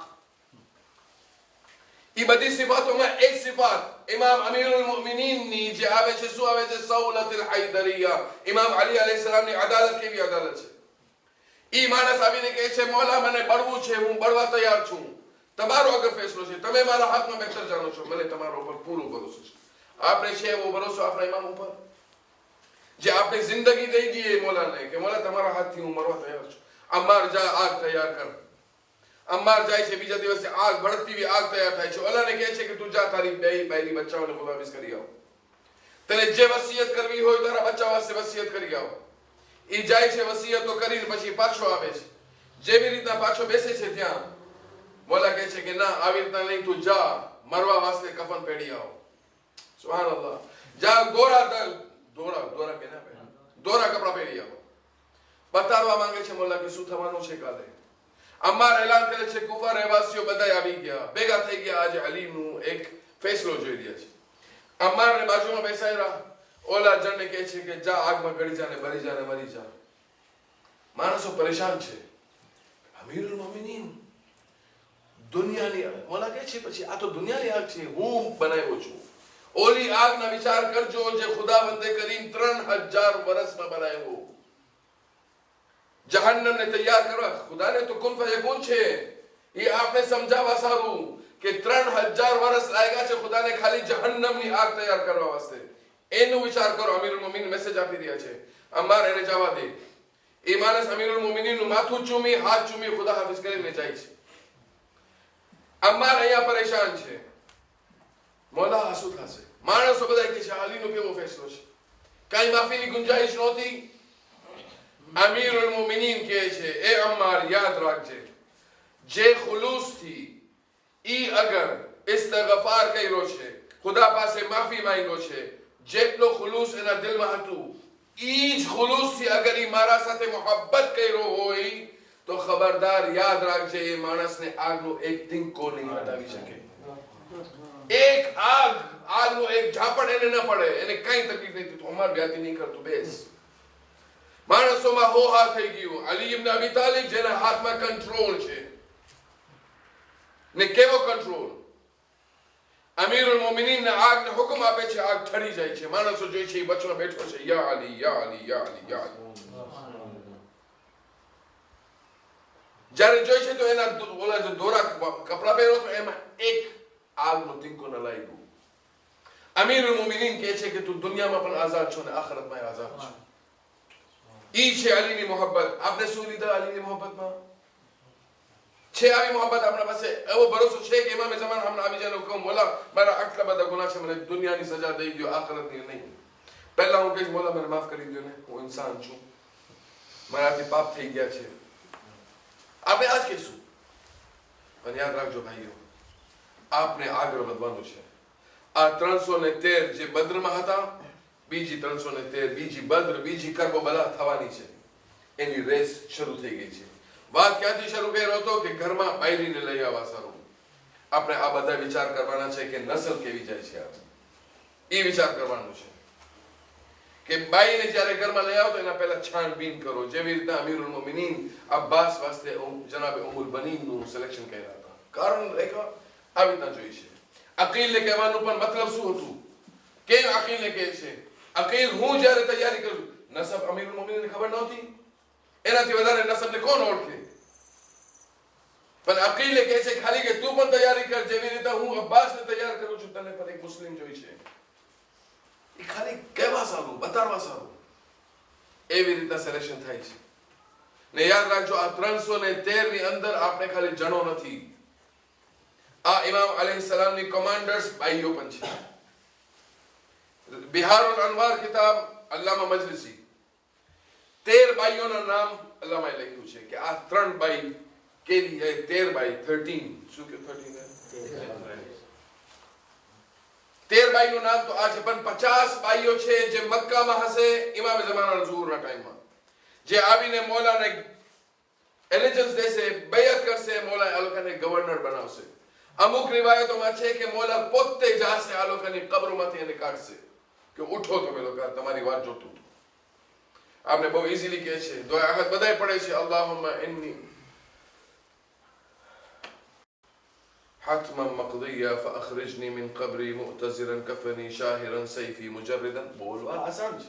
ई બધી સિફાતોમાં એક સિફાત ઇમામ અમીરુલ મોમિનીન ની જે આવે છે, શું આવે છે? સૌલતુલ हैदरिया। ઇમામ અલી अलैहिस्सलाम ની અદાલત કેવી અદાલત છે? ई માણસ આવીને કહે છે મૌલા મને બળવું છે, હું બળવા તૈયાર છું, તમારો અગર ફેસલો છે, તમે મારા હકમાં બેટર જાણો છો, મને તમારા ઉપર પૂરો ભરોસો છે। આપણે છે એવો ભરોસો આપણા ઇમામ ઉપર જે આપણે જિંદગી દઈ દઈએ મૌલાને કે મૌલા તમારા હાથથી હું મરવા તૈયાર છું। અમ્માર જા આગ તૈયાર કર। અમ્માર જાય છે, બીજા દિવસે આગ ભડકતી हुई આગ તૈયાર થાય છે। અલ્લાહને કહે છે કે તું જા તારી બેલી બચ્ચાઓને ખુદાફિઝ કરી આવ, તને જે વસિયત કરવી હોય તારા બચ્ચા વાસ્તે વસિયત કરી આવ। એ જાય છે, વસિયતો કરીને પછી પાછો આવે છે। જેવી રીતના પાછો બેસે છે ત્યાં मौला कहे छे कि ना આવી રીતના નહીં, તું જા મરવા વાસ્તે કફન પહેરી આવ। સુબહાનઅલ્લાહ। જા ગોરા કે ના પહેર, દોરા કપડા પહેરી આવ। બતાડવા માંગે છે મૌલા કે શું થવાનું છે કાલે। અમ્માર એલાન કરે છે કુફા રહેવાસીઓ બધાય આવી ગયા, ભેગા થઈ ગયા, આજે અલીનું એક ફેસલો જોઈ રહ્યા છે। અમ્મારને બાજુમાં બેસાડ્યા, ઓલા જણને કહે છે કે જા આગમાં ગળી જા ને બળી જા ને મરી જા। માણસો પરેશાન છે। અમીરુલ મોમિનીન દુનિયાની મૌલા કહે છે પછી આ તો દુનિયાની આગ છે, હું બનાવ્યો છું। ઓલી આગના વિચાર કરજો જે ખુદાવંદે કરીમ 3000 વર્ષમાં બનાવ્યો। જહન્નમને તૈયાર કરવા ખુદાને તો કુન ફયકુન છે। એ આપણે સમજાવવા સારું કે 3000 વર્ષ લાગ્યા છે ખુદાને ખાલી જહન્નમની આગ તૈયાર કરવા વાસ્તે। એનો વિચાર કરો। અમીરુલ મોમિનીન મેસેજ આપી રહ્યા છે, અમ્માર એને જવા દે। એ માણસ અમીરુલ મોમિનીનનું માથું ચૂમી, હાથ ચૂમી ખુદા હાફિઝ કરીને જાય છે। અમ્માર અહીંયા પરેશાન છે, મૌલા આંસુ થશે। માણસો બધા કહે છે અલીનો કેવો ફેસલો છે, કાંઈ માફીની ગુંજાઈશ નહોતી। અમીરુલ મોમિનીન કહે છે એ અમ્માર યાદ રાખજે, જે ખુલૂસથી ઈ અગર ઇસ્તિગફાર કર્યો છે, ખુદા પાસે માફી માંગ્યો છે, જેટલો ખુલૂસ એના દિલમાં હતું ઈ જ ખુલૂસથી અગર ઈ મારા સાથે મોહબ્બત કર્યો હોય तो खबरदार याद रखजे ये मानस ने आग नो एक तिंको नहीं हटावी सके। एक आग नो एक झापड़ એને ન પડે, એને કઈ તકલીફ નહીં થતી, તો અમાર વ્યાતી નહીં કરતું બેસ। માણસોમાં હોહા થઈ ગયું। અલી ઇબ્ન અબી તાલિબ જેના હાથમાં કંટ્રોલ છે ને કેવો કંટ્રોલ, અમીરુલ મોમિનીન ને આગને હુકમ આપે છે, આગ ઠરી જાય છે। માણસો જોઈ છે એ બચવા બેઠો છે, યા અલી યા અલી યા અલી યા અલી। જ્યારે જોઈ છે તો એના ઓલા જો દોરા કપડા પહેરો તો એમાં એક આગનો તિંકો ન લાગ્યો। અમીરુલ મોમિનીન કહે છે કે તું દુનિયામાં પણ આઝાદ છો ને આખિરતમાં આઝાદ છો। ઈ છે અલીની મોહબ્બત। આપણે શું લીધા અલીની મોહબ્બતમાં? છે આવી મોહબ્બત આપણા પાસે? એવો ભરોસો છે કે ઇમામે ઝમાન હમણાં આવી જાય કહું મોલા મારા આટલા બધા ગુનાહ છે, મને દુનિયાની સજા દઈ દો, આખિરતની નહીં। પહેલા હું કહીશ મોલા મને માફ કરી દો ને, હું ઇન્સાન છું, મારાથી પાપ થઈ ગયા છે। આપણે આજ કહીશું, પણ યાદ રાખજો ભાઈઓ આપને આગળ વધવાનું છે। આ 313 જે બદ્રમાં હતા, બીજી 313 બીજી બદ્ર બીજી કરબલા થવાની છે, એની રેસ શરૂ થઈ ગઈ છે। વાત ક્યાંથી શરૂ કર્યો હતો કે ઘરમાં બાયરીને લઈ આવવા સારું. આપણે આ બધા વિચાર કરવાના છે કે નસલ કેવી જાય છે, એ વિચાર કરવાનું છે કે બાઈને જ્યારે ઘરમાં લઈ આવો તો એના પહેલા છાનબીન કરો. જેવી રીતના અમીરુલ મોમિનીન અબ્બાસ વાસ્તે જનાબે ઉમ્મુલ બનીનનું સિલેક્શન કર્યા હતા. કારણ રેખા આવી રીતના જોઈ છે. અકીલને કહેવાનું પણ મતલબ શું હતું? કેમ અકીલને કહે છે? અકીલ હું જ્યારે તૈયારી કરું, નસબ અમીરુલ મોમિનીનને ખબર નહોતી, એનાથી વધારે નસબને કોણ ઓળખે? પણ અકીલે કહે છે ખાલી કે તું પણ તૈયારી કર, જેવી રીતે હું અબ્બાસને તૈયાર કરું છું, તને પણ એક મુસ્લિમ જોઈ છે. એ ખાલી કહેવા સારું, બતાવવા સારું, એવી રીતના સિલેક્શન થાય છે. ને યાદ રાખજો, આ 313 ની અંદર આપણે ખાલી જણો નથી, આ ઇમામ અલૈહિસ્સલામની કમાન્ડર્સ બાઈઓ પણ છે. બિહારુલ અનવાર કિતાબ અલ્લામા મજલિસી 13 બાઈઓના નામ અલ્લામાએ લખ્યું છે કે આ 3 બાઈ કેવી છે. 13 બાઈ 13 શું કે 13 બાઈનું નામ તો આ છે. પણ 50 બાઈઓ છે જે મક્કામાં હશે ઇમામ ઝમાના ઝુહુરના ટાઈમમાં, જે આવીને મૌલાને એલિજન્સ દેશે, બૈઅત કરશે, મૌલા આ લોકોને ગવર્નર બનાવશે. અમુક રિવાયતોમાં છે કે મૌલા પોતે જાશે આ લોકોની કબ્રમાંથી એને કાઢશે કે ઉઠો તમે લોકો, તમારી વાત જોતું. આપણે બહુ ઇઝીલી કહે છે, દુઆ અહદ બધાય પડે છે, અલ્લાહુમ્મા ઇન્ની حتما مقضية فأخرجني من قبري مؤتزرا كفني شاهرا سيفي مجردا. બોલવા આસાન છે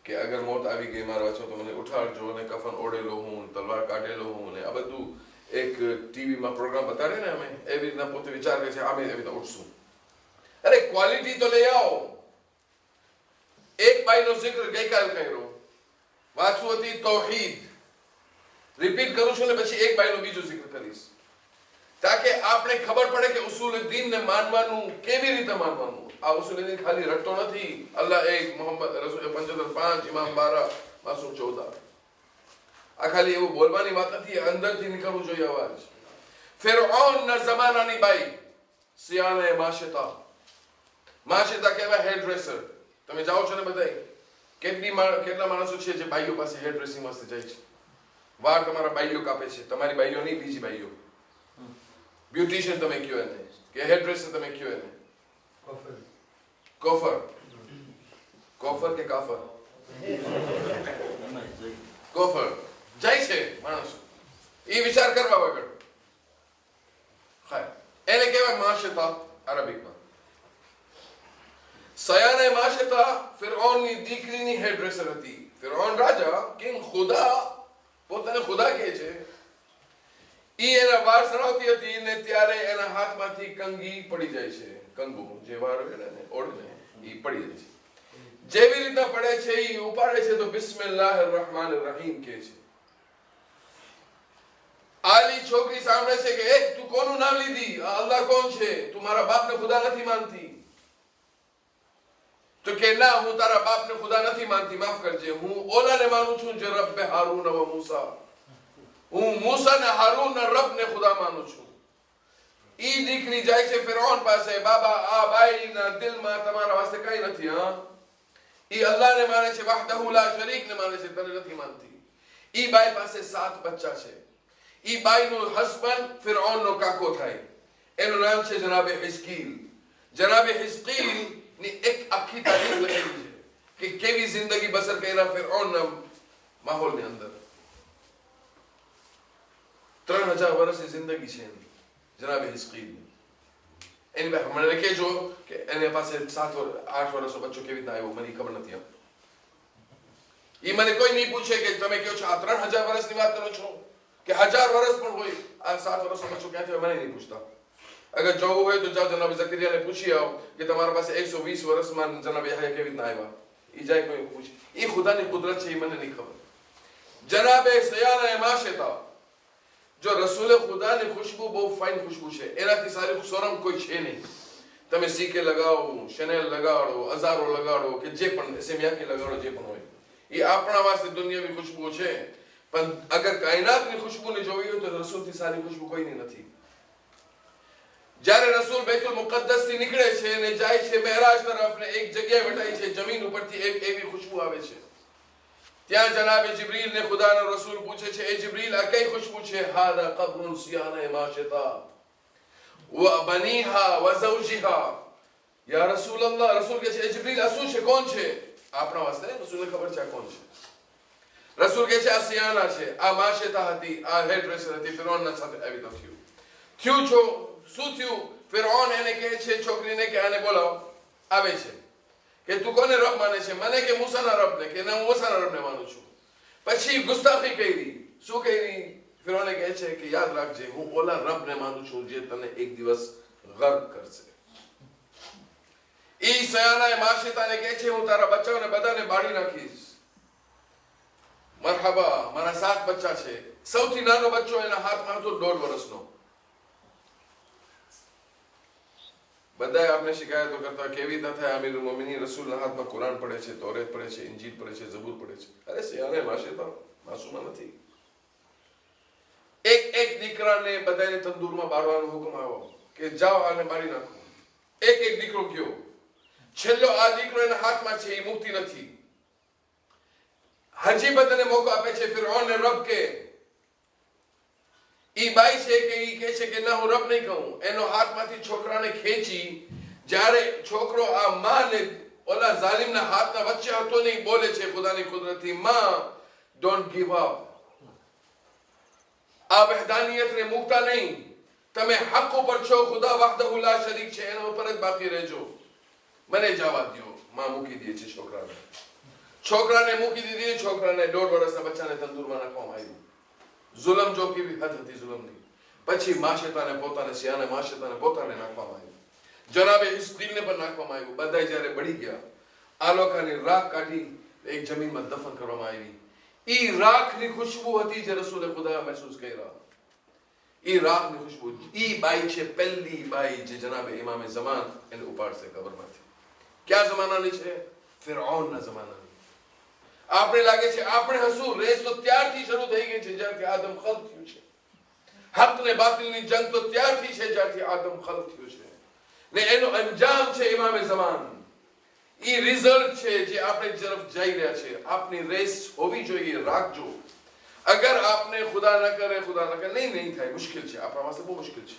કે અગર મોત આવી ગઈ મારા છો તો મને ઉઠાડજો ને કફન ઓઢેલો હું, તલવાર કાઢેલો હું, ને આ બધું એક ટીવીમાં પ્રોગ્રામ બતાડે ને અમે એવી રીતના પોતે વિચાર કરે છે અમે એવી રીતના ઉઠશું. અરે ક્વોલિટી તો લઈ આવો. એક બાઈનો જિક્ર ગઈકાલ કર્યો, વાંચવું હતી તૌહીદ, રિપીટ કરું છું ને પછી એક બાઈનો બીજો જિક્ર કરીશ, તાકે આપણે ખબર પડે કે ઉસૂલ દીનને માનવાનું કેવી રીતે માનવાનું. આ ઉસૂલ દીન ખાલી રટતો નથી, અલ્લાહ એક, મોહમ્મદ રસૂલ 75, 5 ઇમામ 12, માસૂમ 14. આ ખાલી એવું બોલવાની વાત નથી, અંદરથી નીકળવું જોઈએ અવાજ. ફિરഔનના જમાનાની બાઈ સિયાને માશિતા. માશિતા કહેવાય હેર ડ્રેસર. તમે જાઓ છો ને બધાય, કેટલા માણસો છે જે બાઈઓ પાસે હેર ડ્રેસિંગ વાસ્તે જાય છે. વાળ તમારા બાઈઓ કાપે છે, તમારી બાઈઓ નહીં, બીજી બાઈઓ. બ્યુટિશિયન તમે કયો એને, કે હેર ડ્રેસર તમે કયો એને. કોફર. કોફર કે કાફર? કોફર જાય છે માણસ, એ વિચાર કરવા વગર. એને કહેવાય માશિતા અરબીમાં. સયાને માશિતા ફિરૌનની દીકરીની હેર ડ્રેસર હતી. ફિરૌન રાજા, કિંગ ખુદા, પોતાને ખુદા કહે છે, ઈ એના વાળ સરાવતી હતી ને ત્યારે એના હાથમાંથી કંગી પડી જાય છે. કંગુ જે વાળ ઓળે ને ઈ પડી જાય છે. જેવી રીતના પડે છે ઈ ઉપાડે છે તો બિસ્મિલ્લાહિર રહેમાનિર રહીમ કહે છે. આલી છોકરી સાંભળે છે કે એ તું કોનું નામ લીધી? અલ્લાહ કોણ છે? તું મારા બાપને ખુદા નથી માનતી? તો કે ના, હું તારા બાપને ખુદા નથી માનતી, માફ કરજે, હું ઓલાને માનું છું જે રબ્બે હારૂન વ મૂસા. હું મૂસા ને હારૂન ના રબ ને ખુદા માનું છું. ઈ દીકરી જાય છે ફિરૌન પાસે, બાબા આ બાઈ ના દિલમાં તમારા વાસ્તે કઈ નથી. હા, ઈ અલ્લાહને માને છે, વહદહુ લા શરીક ને માને છે, તને નથી માનતી. ઈ બાઈ પાસે 7 બચ્ચા છે. ઈ બાઈ નો હસબન્ડ ફિરૌન નો કાકો થાય, એનું નામ છે જનાબે હિસ્કીલ. જનાબે હિસ્કીલ ની એક આખી તારીખ લખેલી છે કે કેવી જિંદગી બસર કર્યા ફિરૌન ના માહોલ ની અંદર. 3000 વર્ષની જિંદગી છે જનાબે હિસ્કીલની. એની પાસે મને કહેજો કે એની પાસે 7-8 વર્ષનો બચ્ચો કેવી રીતના આવ્યો, મને ખબર નથી. એ મને કોઈ નહીં પૂછે કે તમે કહો છો આ 3000 વર્ષની વાત કરો છો કે 1000 વર્ષ પણ હોય, આ 7 વર્ષનો બચ્ચો ક્યાંથી હોય મને નહીં પૂછતા. અગર જવું હોય તો જાઓ જનાબે ઝકરિયાને પૂછી આવો કે તમારા પાસે 120 વર્ષમાં જનાબે યહયા કેવી રીતના આવ્યા. એ જાય કોઈ પૂછે, એ ખુદાની કુદરત છે, એ મને નહીં ખબર. જનાબે સયાને માશિતા, જો રસૂલે ખુદાની ખુશ્બુ બહુ ફાઇન ખુશ્બુ છે, એનાથી સારી સોરમ કોઈ છે નહીં. તમે સીકે લગાવો, શેનેલ લગાડો, અઝારો લગાડો કે જે પણ સેમિયાકી લગાડો, જે પણ હોય, એ આપણા વાસ્તે દુનિયાવી ખુશ્બુ છે. પણ અગર કાયનાતની ખુશ્બુને જોવી હોય તો રસૂલથી સારી ખુશ્બુ કોઈની નથી. જ્યારે રસૂલ બેતુલ મુકદ્દસ થી નીકળે છે અને જાય છે મેરાજ તરફ ને એક જગ્યાએ બેઠાય છે, જમીન ઉપરથી એવી ખુશ્બુ આવે છે. ત્યાં જનાબે જિબ્રીલ ને ખુદાનો રસૂલ પૂછે છે, એ જિબ્રીલ આ કઈ ખુશ્બુ છે? હાદા કબ્રુન સિયાને માશતા વ બનીહા વ ઝૌજિહા. યા રસૂલ અલ્લાહ, રસૂલ કહે છે એ જિબ્રીલ આ શું છે, કોણ છે? આપણા વાસ્તે રસૂલને ખબર છે આ કોણ છે. રસૂલ કહે છે આ સિયાના છે, આ માશતા હતી, આ હેર ડ્રેસર હતી, ફિરૌનના સાથે આવી તો થયું છો. શું થયું? ફિરૌન એને કહે છે છોકરીને કે આને બોલાવો. આવે છે કે તું કોને રબ માને છે, મને કે મૂસાના રબને? કે હું મૂસાના રબને માનું છું. પછી ગુસ્તાખી કરી. શું કરી? ફિરૌને કહે છે કે યાદ રાખજે હું ઓલા રબને માનું છું જે તને એક દિવસ ગર્ક કરશે. ઈ સયાનાએ માશિતાને કહે છે હું તારા બચ્ચાઓને બધાને બાળી નાખીશ. મરહબા, મારા 7 બચ્ચા છે. સૌથી નાનો બચ્ચો એના હાથમાં હતો 1.5 વર્ષનો. બધાએ આપણે શિકાયતો કરતા કેવી રીતે થાય અમીરુલ મોમિનીન રસૂલના હાથમાં કુરાન પડે છે, તૌરેત પડે છે, ઇંજીલ પડે છે, ઝબૂર પડે છે. અરે સયાને માશિતા માસૂમા નથી. એક દીકરાને બધાને તંદુરમાં બાળવાનો હુકમ આવ્યો કે જાઓ આને બાળી નાખો. એક દીકરો ગયો. છેલ્લો આ દીકરો એના હાથમાં છે, એ મુક્તિ નથી. હજી બધાને મોકો આપે છે. ફિરૌનને રબ કે ઈ બાઈ છે કે ઈ કહે છે કે ના હું રબ નહીં કહું. એનો હાથમાંથી છોકરાને ખેંચી જ્યારે છોકરો આ માને ઓલા જાલિમના હાથના વચ્ચે હતો નહીં, બોલે છે ખુદાની કુદરતથી, માં ડોન્ટ ગીવ અપ. આ વહદાનિયતને મૂકતા નહીં. તમે હક ઉપર છો, ખુદા વહદહુ લા શરીક છે, એના ઉપર જ બાકી રહેજો. મને જવા દો. માં મૂકી દે છે છોકરાને મૂકી દીધી. છોકરાને 1.5 વર્ષના બચ્ચાને તંદુરમાં નાખવામાં આવ્યું. જુલમ જો કેવી હદ હતી જુલમની. પછી માશિતાને પોતાને સિયાને માશિતાને પોતાને નાખવામાં આવ્યું. જનાબે હિસ્દીલને પણ નાખવામાં આવ્યું. બધા જ્યારે બળી ગયા આ લોકોની રાખ કાઢી એક જમીનમાં દફન કરવામાં આવી. ઈ રાખની ખુશ્બુ હતી જે રસૂલે ખુદા મહેસૂસ કર્યા. ઈ રાખની ખુશ્બુ. ઈ બાઈ છે પહેલી બાઈ જે જનાબે ઇમામે ઝમાન એને ઉપાડશે કબરમાંથી. ક્યાં જમાનાની છે? ફિરૌનના જમાનાની. આપણે લાગે છે આપણે હસું, રેસ તો ત્યારથી શરૂ થઈ ગઈ છે જ્યારથી આદમ ખલ્ક થયું છે. હક ને બાતિલની જંગ તો ત્યારથી છે જ્યારથી આદમ ખલ્ક થયું છે. ને એનો અંજામ છે ઇમામે ઝમાન. ઈ રિઝલ્ટ છે જે આપણે તરફ જઈ રહ્યા છે. આપની રેસ હોવી જોઈએ, રાખજો. અગર આપને ખુદા ન કરે નહીં થાય, મુશ્કેલ છે. આપણા પાસે બહુ મુશ્કેલ છે.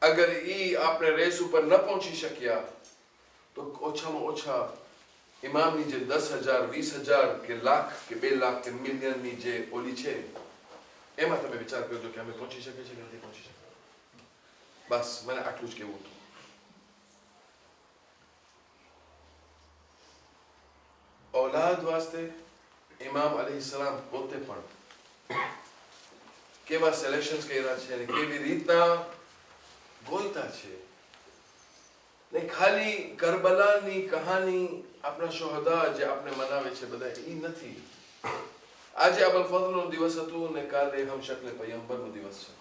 અગર ઈ આપણે રેસ ઉપર ન પહોંચી શક્યા તો ઓછામાં ઓછા ઇમામની જે 10,000 20,000 કે લાખ કે 2 લાખ કે મિલિયનની જે ઓલી છે એમાં તમે વિચાર કરજો કે અમે પહોંચી શકીએ છીએ કે નથી પહોંચી શકતા. બસ મને આટલું જ કહેવું હતું. औलाद वास्ते इमाम अलैहिस्सलाम પોતે પણ કેવા સિલેક્શન્સ કર્યા છે અને કેવી રીતના બોલતા છે. ને ખાલી કરબલાની કહાની આપણા શોહદા જે આપણે મનાવે છે બધા એ નથી. આજે અબુલ ફઝલનો દિવસ હતો ને કાલે હમ શક્લ પયગંબરનો દિવસ છે.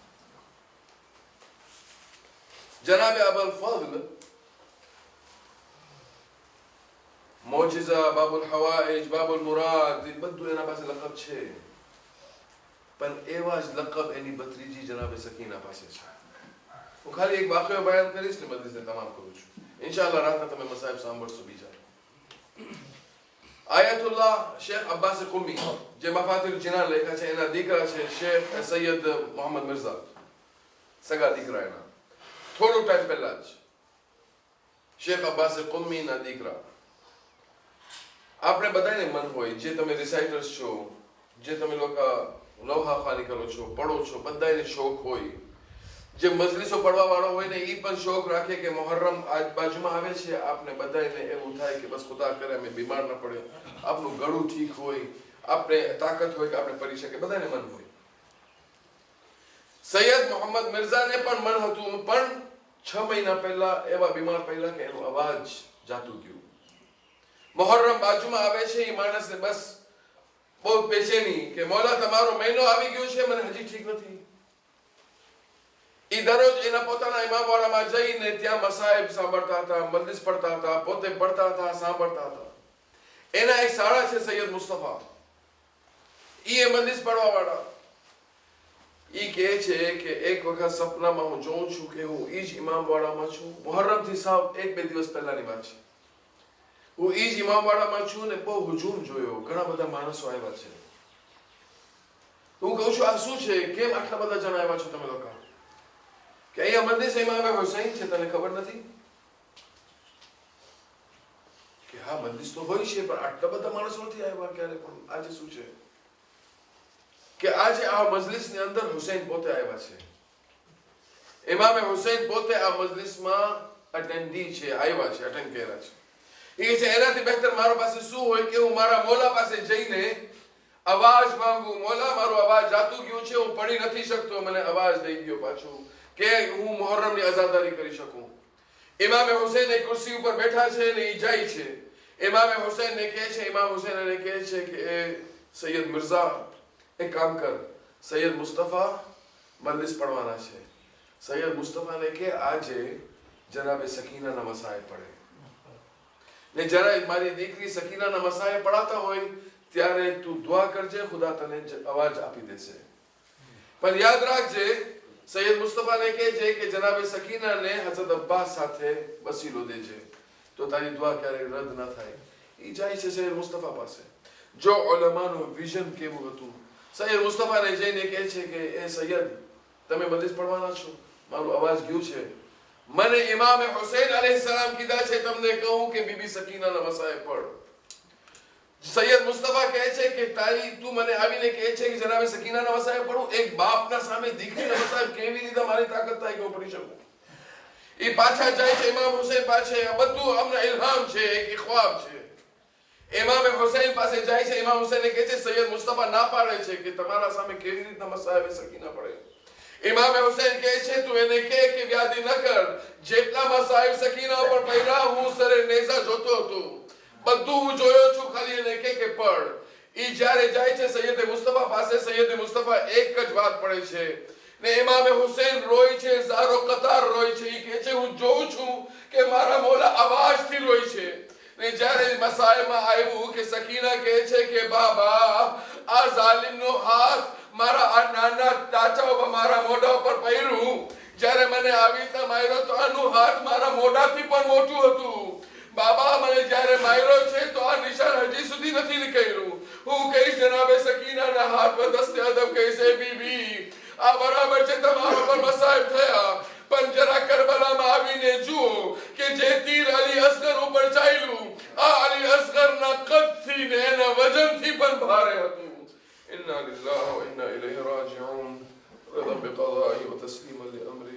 જનાબે અબુલ ફઝલ મોજિઝા, બાબુલ હવાઈજ, બાબુલ મુરાદ, એ બધું એના પાસે લકબ છે. પણ એવા જ લકબ એની ભત્રીજી જનાબે સકીના પાસે છે. હું ખાલી એક વાક્ય બયાન કરીશ ને મજલિસને તમામ કરું છું. ઇન્શાઅલ્લાહ રાતના તમે મસાઇબ સાંભળશો. બીજા આયતુલ્લાહ શેખ અબ્બાસ કુમી જે મફાતિલ જિનાન લખ્યા છે એના દીકરા છે શેખ સૈયદ મોહમ્મદ મિર્ઝા, સગા દીકરા એના. થોડો ટાઈમ પહેલા જ શેખ અબ્બાસ કુમીના દીકરા. આપણે બધાને મન હોય, જે તમે રિસાઇટર્સ છો, જે તમે લોકો લોહા ખાલી કરો છો, પડો છો, બધાને શોખ હોય. જે મજલિસો પડવા વાળો હોય ને એ પણ શોખ રાખે કે મુહર્રમ આજુબાજુમાં આવે છે, આપણે બધાને એવું થાય કે બસ ખુદા કરે અમે બીમાર ન પડે, આપણું ગળું ઠીક હોય, આપણે તાકાત હોય કે આપણે પડી શકે, બધાને મન હોય. સૈયદ મોહમ્મદ મિર્ઝાને પણ મન હતું, પણ 6 મહિના પહેલા એવા બીમાર પહેલા કે એનો અવાજ જાતું ગયું. મુહર્રમ બાજુમાં આવે છે, એ માણસને બસ બહુ બેચેની કે મૌલા તમારો મહિનો આવી ગયો છે, મને હજી ઠીક નથી. એ દરરોજ એના પોતાના ઇમામવાડામાં જઈને ત્યાં મસાઇબ સાંભળતા હતા, મજલિસ પડતા હતા, પોતે પડતા હતા, સાંભળતા હતા. એના એક શાળા છે સૈયદ મુસ્તફા, એ મજલિસ પડવા વાળા. એ કહે છે કે એક વખત સપનામાં હું જોઉં છું કે હું એ જ ઇમામવાડામાં છું. મુહર્રમથી સાવ 1-2 દિવસ પહેલાની વાત છે. હું ઈ જ ઇમામવાડામાં છું ને બહુ હુજુમ જોયો, ઘણા બધા માણસો આવ્યા છે. હું કહું છું આ શું છે, કેમ આટલા બધા જણા આવ્યા છો તમે લોકો? કે અહીંયા મંદિર ઇમામ હુસૈન છે, તને ખબર નથી? કે હા મંદિર તો હોય છે, પણ આટલા બધા માણસો નથી આવ્યા ક્યારે પણ. આજે શું છે કે આજે આ મજલિસની અંદર હુસૈન પોતે આવ્યા છે. ઇમામ હુસૈન પોતે આ મજલિસમાં અટેન્ડી છે, આવ્યા છે, અટેન્ડ કર્યા છે. એ છે એનાથી બહેતર મારા પાસે શું હોય કે હું મારા મોલા પાસે જઈને અવાજ માંગુ, મોલા મારો અવાજ જાતું ગયું છે, હું પડી નથી શકતો, મને અવાજ દઈ ગયો પાછું કે હું મુહર્રમની અઝાદારી કરી શકું. ઇમામ હુસૈન એક ખુરશી ઉપર બેઠા છે ને એ જાય છે. ઇમામ હુસૈન ને કહે છે, ઇમામ હુસૈન એને કહે છે કે એ સૈયદ મિર્ઝા એક કામ કર, સૈયદ મુસ્તફા મજલિસ પડવાના છે. સૈયદ મુસ્તફાને કે આજે જનાબે સકીનાના મસાએ પડે ને જરા મારી દીકરી સકીનાના મસાએ પડાતા હોય ત્યારે તું દુઆ કરજે, ખુદા તને અવાજ આપી દેશે. પણ યાદ રાખજે, સૈયદ મુસ્તફાને કહેજે કે જનાબે સકીનાને હઝરત અબ્બાસ સાથે વસીલો દેજે, તો તારી દુઆ ક્યારેય રદ ન થાય. એ જાય છે સૈયદ મુસ્તફા પાસે. જો ઉલમાનું વિઝન કેવું હતું. સૈયદ મુસ્તફાને જઈને કહે છે કે એ સૈયદ તમે મજલિસ પડવાના છો, મારો અવાજ ગયું છે, મને ઇમામ હુસૈન અલૈહિસ્સલામ કીધા છે તમને કહું કે બીબી સકીનાના મસાએ પડ. સૈયદ મુસ્તફા કહે છે કે તું મને આવીને કહે છે કે જનાબે સકીનાના મસાએ પડું? એક બાપના સામે દીકરીના મસાએ કેવી રીતે મારી તાકાત થાય કે હું પડી શકું? એ પાછા જાય છે ઇમામ હુસૈન પાસે. આ બધું અમને ઇલ્હામ છે, એક ખ્વાબ છે. ઇમામ હુસૈન પાસે જાય છે. ઇમામ હુસૈન કહે છે સૈયદ મુસ્તફા ના પાડે છે કે તમારા સામે કેવી રીતે મસાએ સકીના પડે. ઇમામ હુસૈન કહે છે તું એને કહે કે વ્યાધિ ન કર, જેટલા મસાઈબ સકીના ઉપર પડ્યા હું સરે નેઝા જોતો હતો, બધું હું જોયો છું, ખાલી એને કે પડ. ઈ જ્યારે જાય છે સૈયદ મુસ્તફા પાસે, સૈયદ મુસ્તફા એક જ વાત પડે છે ને ઇમામ હુસૈન રોય છે, ઝારો કતાર રોય છે. ઈ કહે છે હું જોઉં છું કે મારા મોલા અવાજથી રોય છે. ને જ્યારે મસાઈમાં આવ્યું કે સકીના કહે છે કે બાબા આ ઝાલિમનો હાથ મારા આ નાના ચાચા ઉપર મારા મોઢા ઉપર પહેર્યું, જ્યારે મને આવી રીતે માર્યો તો આનું હાથ મારા મોઢાથી પણ મોટું હતું. બાબા મને જ્યારે માર્યો છે તો આ નિશાન હજી સુધી નથી નીકળ્યું. હું કહીશ જનાબે સકીનાના હાથ પર દસ્તે અદબ કહીશ બીબી આ બરાબર છે તમારા પર મસાઈબ થયા, પણ જરા કરબલામાં આવીને જુઓ કે જે તીર અલી અસગર ઉપર ચાલ્યું આ અલી અસગરના કદથી ને એના વજનથી પણ ભારે હતું. إنا لله وإنا إليه راجعون رضا بقضائه وتسليما لأمره